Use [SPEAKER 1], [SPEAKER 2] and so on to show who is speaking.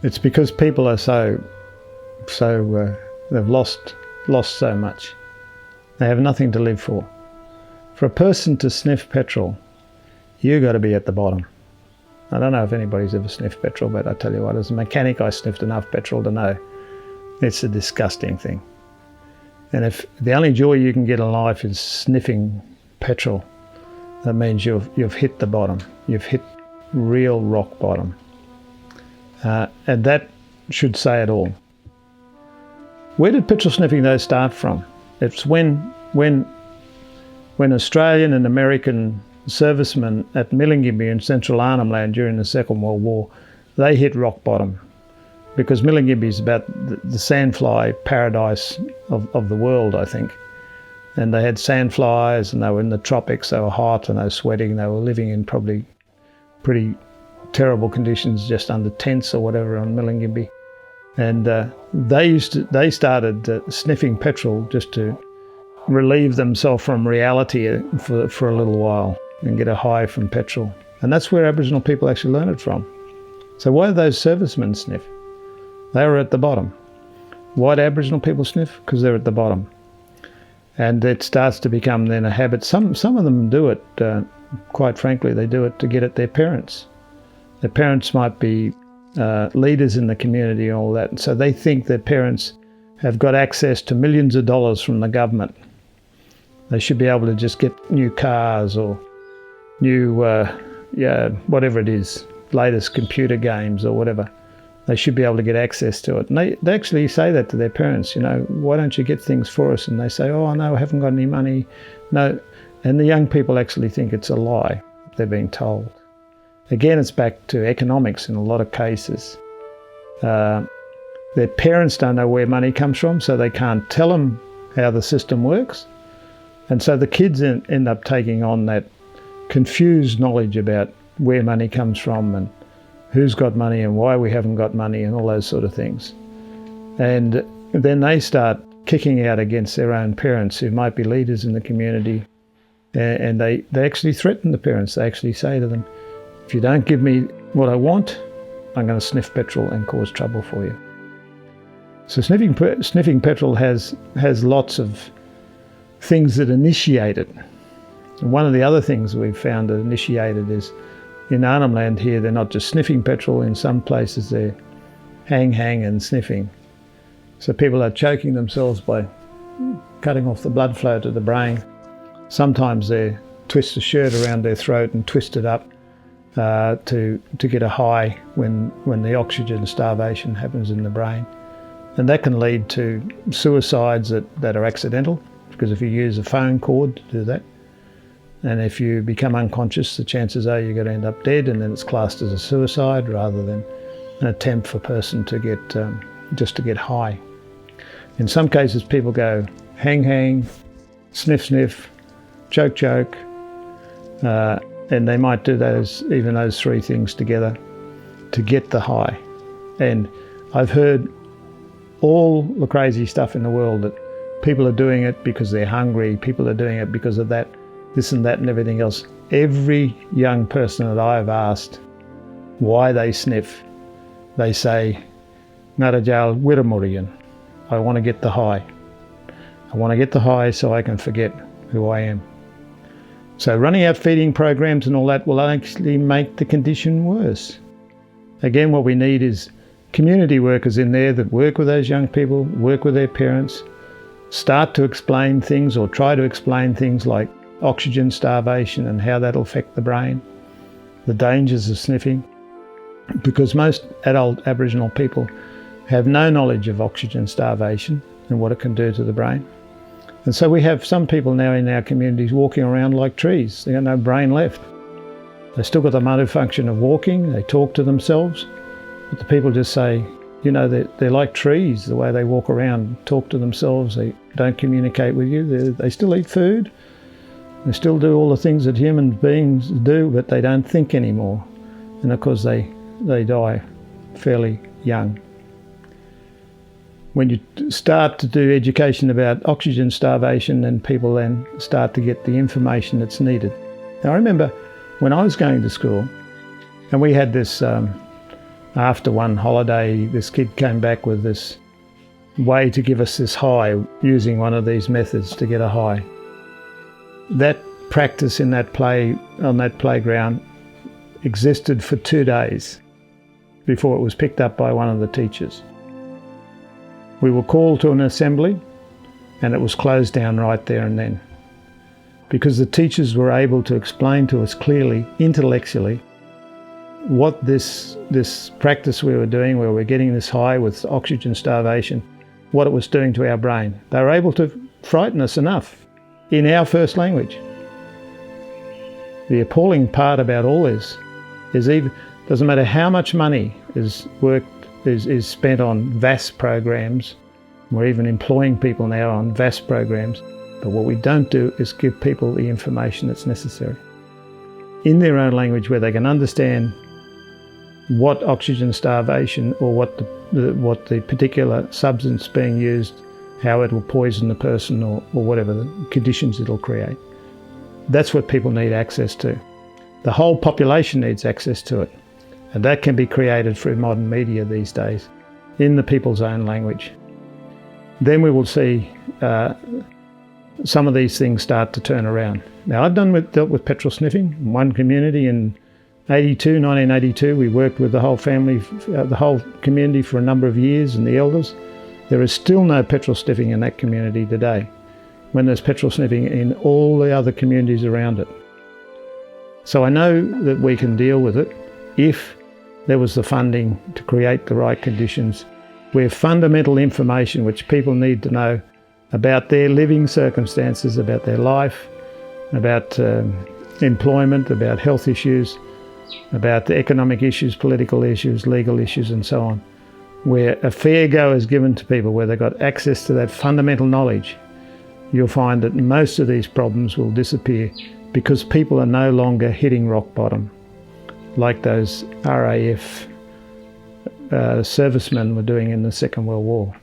[SPEAKER 1] It's because people are they've lost so much. They have nothing to live for. For a person to sniff petrol, you got to be at the bottom. I don't know if anybody's ever sniffed petrol, but I tell you what, as a mechanic, I sniffed enough petrol to know it's a disgusting thing. And if the only joy you can get in life is sniffing petrol, that means you've hit the bottom. You've hit real rock bottom. And that should say it all. Where did petrol sniffing though start from? It's when Australian and American servicemen at Milingimbi in Central Arnhem Land during the Second World War, they hit rock bottom, because Milingimbi is about the sandfly paradise of the world, I think. And they had sandflies, and they were in the tropics, they were hot and they were sweating, they were living in probably pretty terrible conditions just under tents or whatever on Milingimbi. And they started sniffing petrol just to relieve themselves from reality for a little while and get a high from petrol. And that's where Aboriginal people actually learned it from. So why do those servicemen sniff? They were at the bottom. Why do Aboriginal people sniff? Because they're at the bottom. And it starts to become then a habit. Some of them do it, quite frankly, they do it to get at their parents. Their parents might be leaders in the community and all that. And so they think their parents have got access to millions of dollars from the government. They should be able to just get new cars or new, whatever it is, latest computer games or whatever. They should be able to get access to it. And they actually say that to their parents, why don't you get things for us? And they say, oh, no, I haven't got any money. No. And the young people actually think it's a lie they're being told. Again, it's back to economics in a lot of cases. Their parents don't know where money comes from, so they can't tell them how the system works. And so the kids end up taking on that confused knowledge about where money comes from and who's got money and why we haven't got money and all those sort of things. And then they start kicking out against their own parents who might be leaders in the community. And they actually threaten the parents. They actually say to them, if you don't give me what I want, I'm going to sniff petrol and cause trouble for you. So sniffing petrol has lots of things that initiate it. And one of the other things we've found that initiate it is in Arnhem Land here, they're not just sniffing petrol. In some places they're hang and sniffing. So people are choking themselves by cutting off the blood flow to the brain. Sometimes they twist a shirt around their throat and twist it up to get a high when the oxygen starvation happens in the brain. And that can lead to suicides that are accidental, because if you use a phone cord to do that, and if you become unconscious, the chances are you're going to end up dead, and then it's classed as a suicide rather than an attempt for a person to get just to get high. In some cases, people go hang, sniff, choke, and they might do those three things together to get the high. And I've heard all the crazy stuff in the world, that people are doing it because they're hungry, people are doing it because of that, this and that and everything else. Every young person that I've asked why they sniff, they say, Narajal Wiramurian, I want to get the high. I want to get the high so I can forget who I am. So running out feeding programs and all that will actually make the condition worse. Again, what we need is community workers in there that work with those young people, work with their parents, start to explain things or try to explain things like oxygen starvation and how that'll affect the brain, the dangers of sniffing, because most adult Aboriginal people have no knowledge of oxygen starvation and what it can do to the brain. And so we have some people now in our communities walking around like trees. They've got no brain left. They've still got the motor function of walking, they talk to themselves, but the people just say, they're like trees, the way they walk around, talk to themselves, they don't communicate with you. They still eat food, they still do all the things that human beings do, but they don't think anymore. And of course they die fairly young. When you start to do education about oxygen starvation, then people then start to get the information that's needed. Now I remember when I was going to school, and we had this after one holiday, this kid came back with this way to give us this high, using one of these methods to get a high. That practice in that on that playground existed for 2 days before it was picked up by one of the teachers. We were called to an assembly and it was closed down right there and then, because the teachers were able to explain to us clearly, intellectually, what this practice we were doing, where we're getting this high with oxygen starvation, what it was doing to our brain. They were able to frighten us enough in our first language. The appalling part about all this is doesn't matter how much money is spent on VAS programs. We're even employing people now on VAS programs, but what we don't do is give people the information that's necessary in their own language, where they can understand what oxygen starvation, or what the particular substance being used, how it will poison the person, or whatever the conditions it'll create. That's what people need access to. The whole population needs access to it, and that can be created through modern media these days in the people's own language. Then we will see some of these things start to turn around. Now, I've dealt with petrol sniffing in one community in 1982. We worked with the whole family, the whole community for a number of years, and the elders. There is still no petrol sniffing in that community today, when there's petrol sniffing in all the other communities around it. So I know that we can deal with it if there was the funding to create the right conditions, where fundamental information which people need to know about their living circumstances, about their life, about employment, about health issues, about the economic issues, political issues, legal issues, and so on, where a fair go is given to people, where they've got access to that fundamental knowledge, you'll find that most of these problems will disappear, because people are no longer hitting rock bottom like those RAF servicemen were doing in the Second World War.